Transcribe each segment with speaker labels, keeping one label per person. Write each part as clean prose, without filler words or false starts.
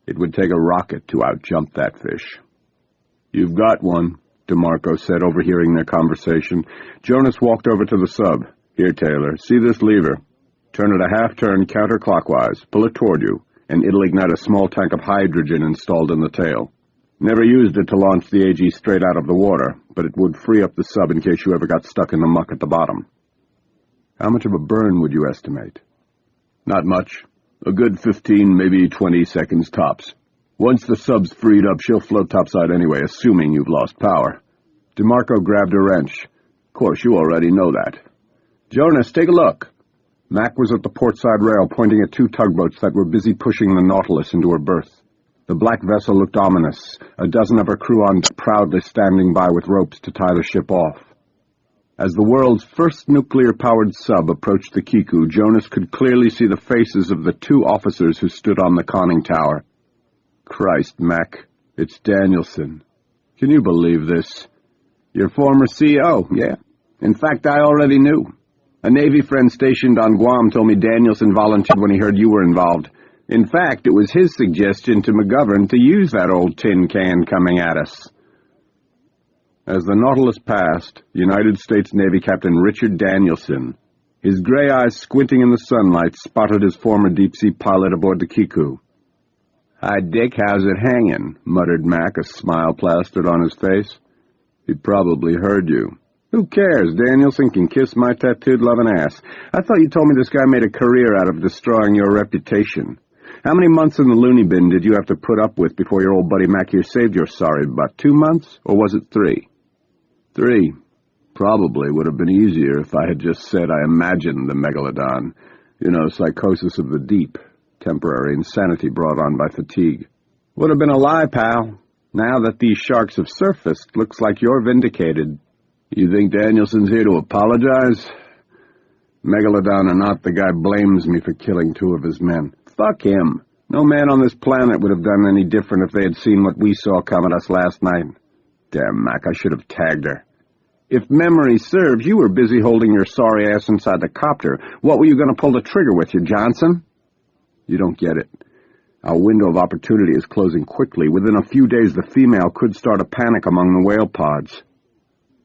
Speaker 1: It would take a rocket to outjump that fish. "You've got one," DeMarco said, overhearing their conversation. Jonas walked over to the sub. "Here, Taylor, see this lever? Turn it a half-turn counterclockwise, pull it toward you, and it'll ignite a small tank of hydrogen installed in the tail. Never used it to launch the AG straight out of the water, but it would free up the sub in case you ever got stuck in the muck at the bottom." "How much of a burn would you estimate?" "Not much. A good 15, maybe 20 seconds tops. Once the sub's freed up, she'll float topside anyway, assuming you've lost power." DeMarco grabbed a wrench. "Of course, you already know that." "Jonas, take a look." Mac was at the portside rail, pointing at two tugboats that were busy pushing the Nautilus into her berth. The black vessel looked ominous, a dozen of her crew on deck proudly standing by with ropes to tie the ship off. As the world's first nuclear-powered sub approached the Kiku, Jonas could clearly see the faces of the two officers who stood on the conning tower. "Christ, Mac, it's Danielson. Can you believe this?" "Your former CO, yeah. In fact, I already knew. A Navy friend stationed on Guam told me Danielson volunteered when he heard you were involved. In fact, it was his suggestion to McGovern to use that old tin can coming at us." As the Nautilus passed, United States Navy Captain Richard Danielson, his gray eyes squinting in the sunlight, spotted his former deep-sea pilot aboard the Kiku. "Hi, Dick, how's it hanging?" muttered Mac, a smile plastered on his face. "He probably heard you." "Who cares? Danielson can kiss my tattooed loving ass. I thought you told me this guy made a career out of destroying your reputation. How many months in the loony bin did you have to put up with before your old buddy Mac here saved your sorry butt? 2 months? Or was it 3? 3. Probably would have been easier if I had just said I imagined the megalodon. Psychosis of the deep. Temporary insanity brought on by fatigue. Would have been a lie, pal. Now that these sharks have surfaced, looks like you're vindicated." "You think Danielson's here to apologize?" "Megalodon or not, the guy blames me for killing 2 of his men." "Fuck him. No man on this planet would have done any different if they had seen what we saw come at us last night." "Damn, Mac, I should have tagged her." "If memory serves, you were busy holding your sorry ass inside the copter. What were you going to pull the trigger with, you Johnson?" "You don't get it. Our window of opportunity is closing quickly. Within a few days, the female could start a panic among the whale pods.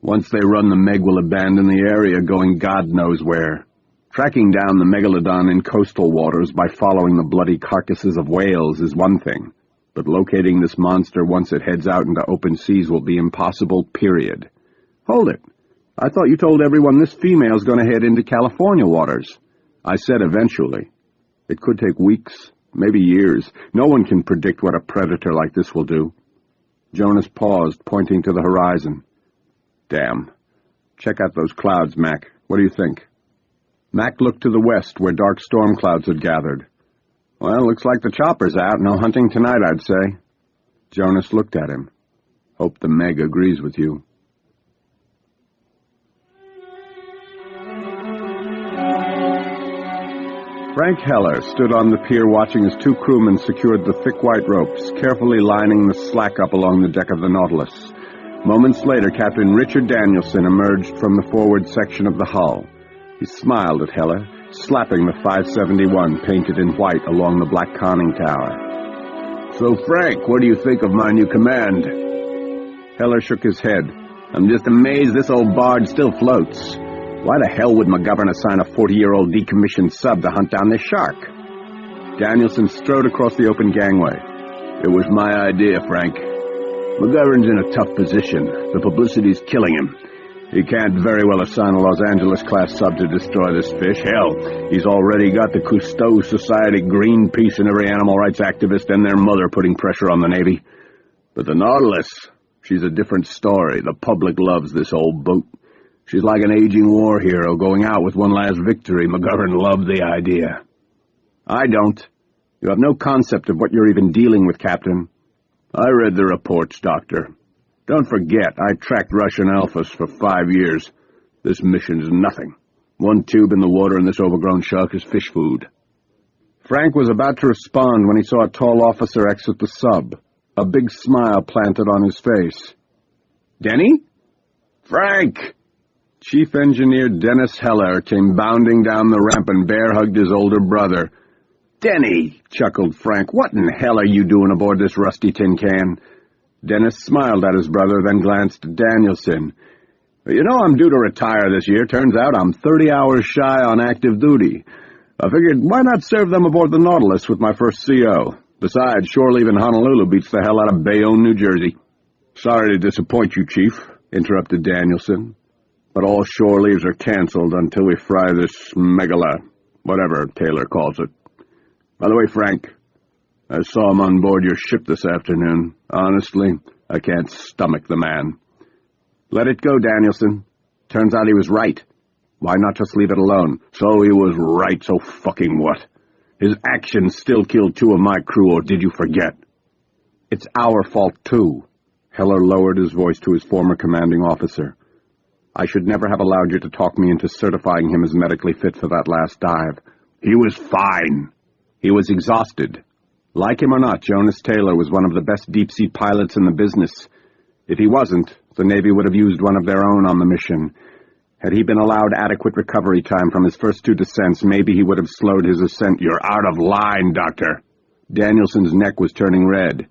Speaker 1: Once they run, the Meg will abandon the area, going God knows where. Tracking down the megalodon in coastal waters by following the bloody carcasses of whales is one thing, but locating this monster once it heads out into open seas will be impossible, period." "Hold it. I thought you told everyone this female's going to head into California waters." "I said eventually. It could take weeks, maybe years. No one can predict what a predator like this will do." Jonas paused, pointing to the horizon. "Damn. Check out those clouds, Mac. What do you think?" Mac looked to the west, where dark storm clouds had gathered. "Well, looks like the chopper's out. No hunting tonight, I'd say." Jonas looked at him. "Hope the Meg agrees with you." Frank Heller stood on the pier watching as 2 crewmen secured the thick white ropes, carefully lining the slack up along the deck of the Nautilus. Moments later, Captain Richard Danielson emerged from the forward section of the hull. He smiled at Heller, slapping the 571 painted in white along the black conning tower. "So, Frank, what do you think of my new command?" Heller shook his head. "I'm just amazed this old barge still floats. Why the hell would McGovern assign a 40-year-old decommissioned sub to hunt down this shark?" Danielson strode across the open gangway. "It was my idea, Frank. McGovern's in a tough position. The publicity's killing him. He can't very well assign a Los Angeles-class sub to destroy this fish. Hell, he's already got the Cousteau Society, Greenpeace, and every animal rights activist and their mother putting pressure on the Navy. But the Nautilus, she's a different story. The public loves this old boat. She's like an aging war hero going out with one last victory. McGovern loved the idea." "I don't. You have no concept of what you're even dealing with, Captain." "I read the reports, Doctor. Don't forget, I tracked Russian alphas for 5 years. This mission's nothing. 1 tube in the water and this overgrown shark is fish food." Frank was about to respond when he saw a tall officer exit the sub, a big smile planted on his face. "Denny?" "Frank!" Chief Engineer Dennis Heller came bounding down the ramp and bear-hugged his older brother. "Denny," chuckled Frank, "what in hell are you doing aboard this rusty tin can?" Dennis smiled at his brother, then glanced at Danielson. "You know I'm due to retire this year. Turns out I'm 30 hours shy on active duty. I figured, why not serve them aboard the Nautilus with my first CO? Besides, shore leave in Honolulu beats the hell out of Bayonne, New Jersey." "Sorry to disappoint you, Chief," interrupted Danielson, "but all shore leaves are canceled until we fry this whatever Taylor calls it. By the way, Frank, I saw him on board your ship this afternoon. Honestly, I can't stomach the man." "Let it go, Danielson. Turns out he was right. Why not just leave it alone?" "So he was right, so fucking what? His actions still killed 2 of my crew, or did you forget?" "It's our fault, too." Heller lowered his voice to his former commanding officer. "I should never have allowed you to talk me into certifying him as medically fit for that last dive." "He was fine." "He was exhausted. Like him or not, Jonas Taylor was one of the best deep-sea pilots in the business. If he wasn't, the Navy would have used one of their own on the mission. Had he been allowed adequate recovery time from his first 2 descents, maybe he would have slowed his ascent." "You're out of line, Doctor." Danielson's neck was turning red.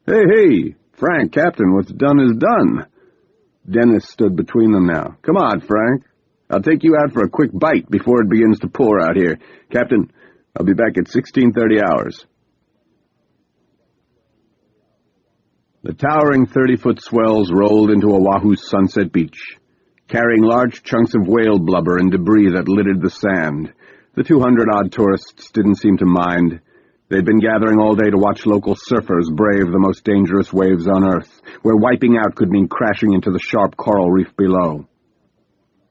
Speaker 1: Hey, Frank, Captain, what's done is done." Dennis stood between them now. "Come on, Frank. I'll take you out for a quick bite before it begins to pour out here. Captain, I'll be back at 16:30 hours. The towering 30-foot swells rolled into Oahu's sunset beach, carrying large chunks of whale blubber and debris that littered the sand. The 200-odd tourists didn't seem to mind. They'd been gathering all day to watch local surfers brave the most dangerous waves on Earth, where wiping out could mean crashing into the sharp coral reef below.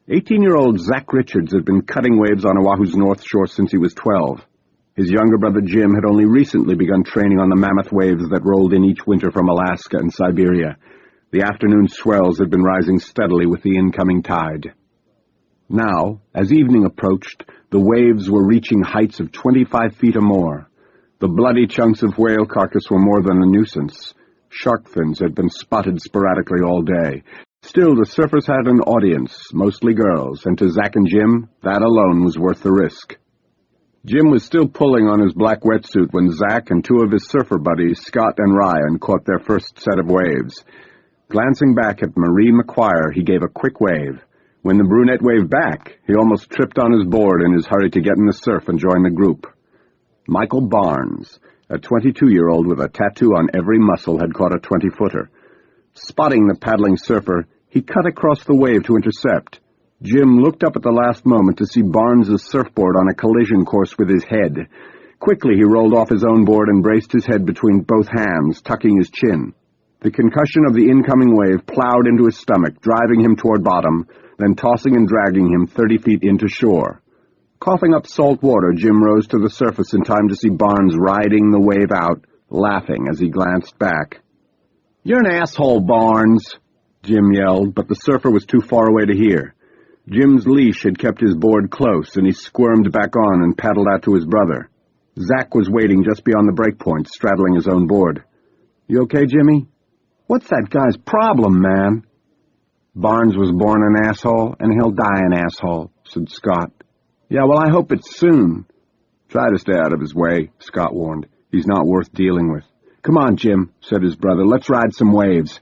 Speaker 1: 18-year-old Zach Richards had been cutting waves on Oahu's north shore since he was 12. His younger brother Jim had only recently begun training on the mammoth waves that rolled in each winter from Alaska and Siberia. The afternoon swells had been rising steadily with the incoming tide. Now, as evening approached, the waves were reaching heights of 25 feet or more. The bloody chunks of whale carcass were more than a nuisance. Shark fins had been spotted sporadically all day. Still, the surfers had an audience, mostly girls, and to Zach and Jim, that alone was worth the risk. Jim was still pulling on his black wetsuit when Zach and 2 of his surfer buddies, Scott and Ryan, caught their first set of waves. Glancing back at Marie McQuire, he gave a quick wave. When the brunette waved back, he almost tripped on his board in his hurry to get in the surf and join the group. Michael Barnes, a 22-year-old with a tattoo on every muscle, had caught a 20-footer. Spotting the paddling surfer, he cut across the wave to intercept. Jim looked up at the last moment to see Barnes's surfboard on a collision course with his head. Quickly he rolled off his own board and braced his head between both hands, tucking his chin. The concussion of the incoming wave plowed into his stomach, driving him toward bottom, then tossing and dragging him 30 feet into shore. Coughing up salt water, Jim rose to the surface in time to see Barnes riding the wave out, laughing as he glanced back. "You're an asshole, Barnes," Jim yelled, but the surfer was too far away to hear. Jim's leash had kept his board close, and he squirmed back on and paddled out to his brother. Zach was waiting just beyond the breakpoint, straddling his own board. "You okay, Jimmy?" "What's that guy's problem, man?" "Barnes was born an asshole, and he'll die an asshole," said Scott. "Yeah, well, I hope it's soon." "Try to stay out of his way," Scott warned. "He's not worth dealing with." "Come on, Jim," said his brother. "Let's ride some waves.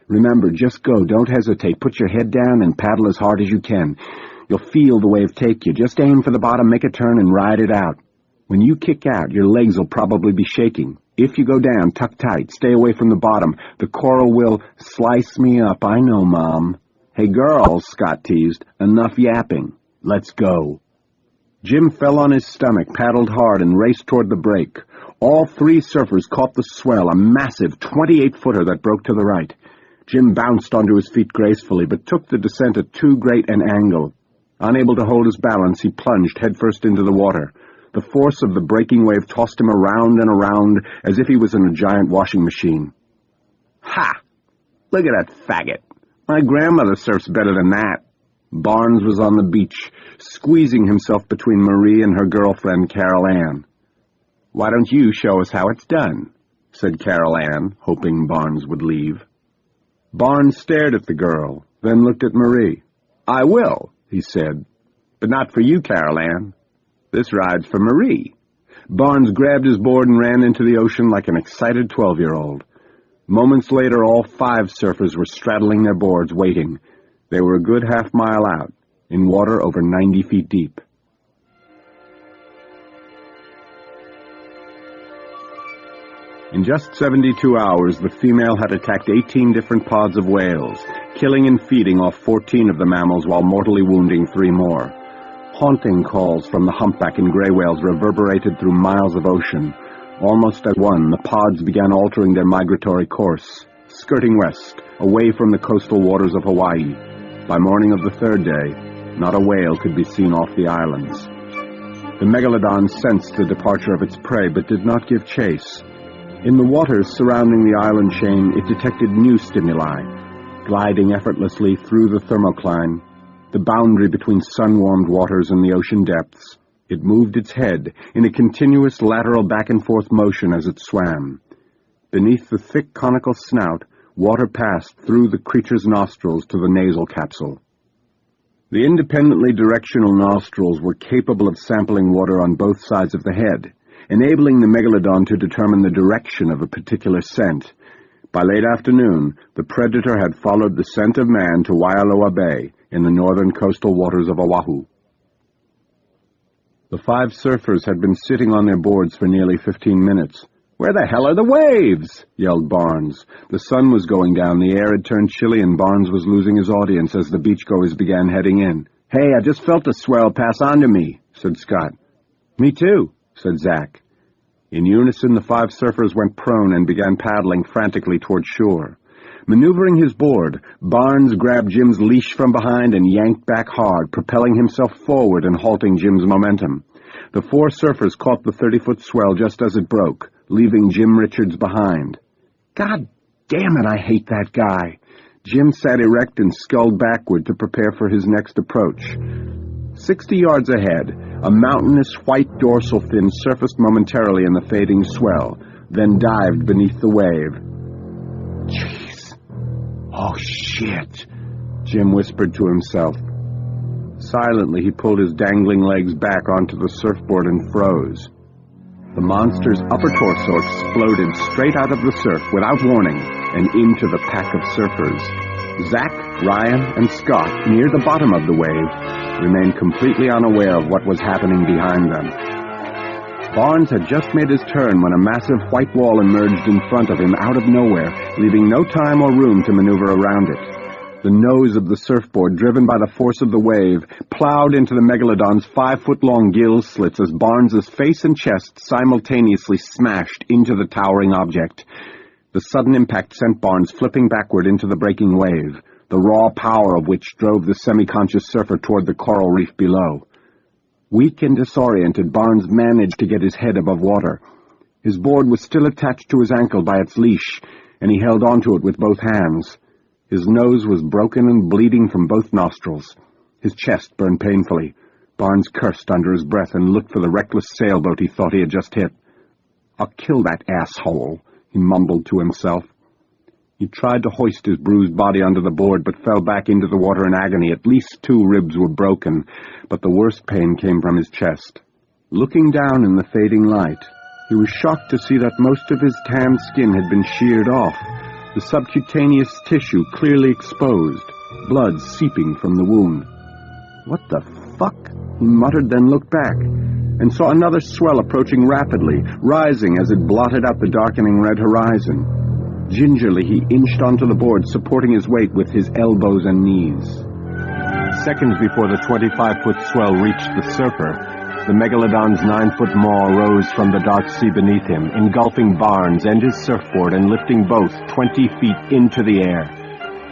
Speaker 1: Remember, just go. Don't hesitate. Put your head down and paddle as hard as you can. You'll feel the wave take you. Just aim for the bottom, make a turn, and ride it out. When you kick out, your legs will probably be shaking. If you go down, tuck tight. Stay away from the bottom. The coral will slice me up. I know, Mom." "Hey, girls," Scott teased. "Enough yapping. Let's go." Jim fell on his stomach, paddled hard, and raced toward the break. All 3 surfers caught the swell, a massive 28-footer that broke to the right. Jim bounced onto his feet gracefully, but took the descent at too great an angle. Unable to hold his balance, he plunged headfirst into the water. The force of the breaking wave tossed him around and around as if he was in a giant washing machine. "Ha! Look at that faggot. My grandmother surfs better than that." Barnes was on the beach, squeezing himself between Marie and her girlfriend, Carol Ann. "Why don't you show us how it's done?" said Carol Ann, hoping Barnes would leave. Barnes stared at the girl, then looked at Marie. "I will," he said. "But not for you, Carol Ann. This ride's for Marie." Barnes grabbed his board and ran into the ocean like an excited 12-year-old. Moments later, all 5 surfers were straddling their boards, waiting. They were a good half-mile out, in water over 90 feet deep. In just 72 hours, the female had attacked 18 different pods of whales, killing and feeding off 14 of the mammals while mortally wounding 3 more. Haunting calls from the humpback and gray whales reverberated through miles of ocean. Almost at one, the pods began altering their migratory course, skirting west, away from the coastal waters of Hawaii. By morning of the 3rd day, not a whale could be seen off the islands. The megalodon sensed the departure of its prey, but did not give chase. In the waters surrounding the island chain, it detected new stimuli. Gliding effortlessly through the thermocline, the boundary between sun-warmed waters and the ocean depths, it moved its head in a continuous lateral back-and-forth motion as it swam. Beneath the thick conical snout, water passed through the creature's nostrils to the nasal capsule. The independently directional nostrils were capable of sampling water on both sides of the head, enabling the megalodon to determine the direction of a particular scent. By late afternoon, the predator had followed the scent of man to Waialoa Bay in the northern coastal waters of Oahu. The 5 surfers had been sitting on their boards for nearly 15 minutes. "Where the hell are the waves?" yelled Barnes. The sun was going down, the air had turned chilly, and Barnes was losing his audience as the beachgoers began heading in. "Hey, I just felt a swell pass on to me," said Scott. "Me too," said Zach. In unison, the 5 surfers went prone and began paddling frantically toward shore. Maneuvering his board, Barnes grabbed Jim's leash from behind and yanked back hard, propelling himself forward and halting Jim's momentum. The 4 surfers caught the 30-foot swell just as it broke, leaving Jim Richards behind. "God damn it, I hate that guy." Jim sat erect and sculled backward to prepare for his next approach. 60 yards ahead, a mountainous white dorsal fin surfaced momentarily in the fading swell, then dived beneath the wave. "Jeez. Oh, shit," Jim whispered to himself. Silently, he pulled his dangling legs back onto the surfboard and froze. The monster's upper torso exploded straight out of the surf without warning and into the pack of surfers. Zach, Ryan, and Scott, near the bottom of the wave, remained completely unaware of what was happening behind them. Barnes had just made his turn when a massive white wall emerged in front of him out of nowhere, leaving no time or room to maneuver around it. The nose of the surfboard, driven by the force of the wave, plowed into the megalodon's 5-foot-long gill slits as Barnes's face and chest simultaneously smashed into the towering object. The sudden impact sent Barnes flipping backward into the breaking wave, the raw power of which drove the semi-conscious surfer toward the coral reef below. Weak and disoriented, Barnes managed to get his head above water. His board was still attached to his ankle by its leash, and he held onto it with both hands. His nose was broken and bleeding from both nostrils. His chest burned painfully. Barnes cursed under his breath and looked for the reckless sailboat he thought he had just hit. "I'll kill that asshole," he mumbled to himself. He tried to hoist his bruised body onto the board, but fell back into the water in agony. At least 2 ribs were broken, but the worst pain came from his chest. Looking down in the fading light, he was shocked to see that most of his tanned skin had been sheared off, the subcutaneous tissue clearly exposed, blood seeping from the wound. "What the fuck?" he muttered, then looked back, and saw another swell approaching rapidly, rising as it blotted out the darkening red horizon. Gingerly, he inched onto the board, supporting his weight with his elbows and knees. Seconds before the 25-foot swell reached the surfer, the megalodon's 9-foot maw rose from the dark sea beneath him, engulfing Barnes and his surfboard and lifting both 20 feet into the air.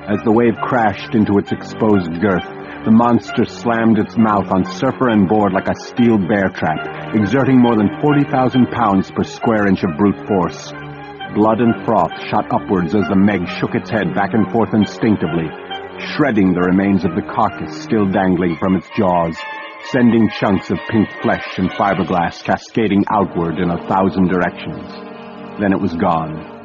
Speaker 1: As the wave crashed into its exposed girth, the monster slammed its mouth on surfer and board like a steel bear trap, exerting more than 40,000 pounds per square inch of brute force. Blood and froth shot upwards as the Meg shook its head back and forth instinctively, shredding the remains of the carcass still dangling from its jaws, sending chunks of pink flesh and fiberglass cascading outward in 1,000 directions. Then it was gone.